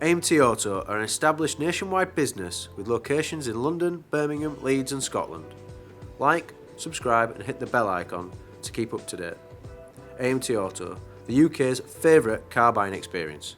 AMT Auto are an established nationwide business with locations in London, Birmingham, Leeds and Scotland. Like, subscribe and hit the bell icon to keep up to date. AMT Auto, the UK's favourite car buying experience.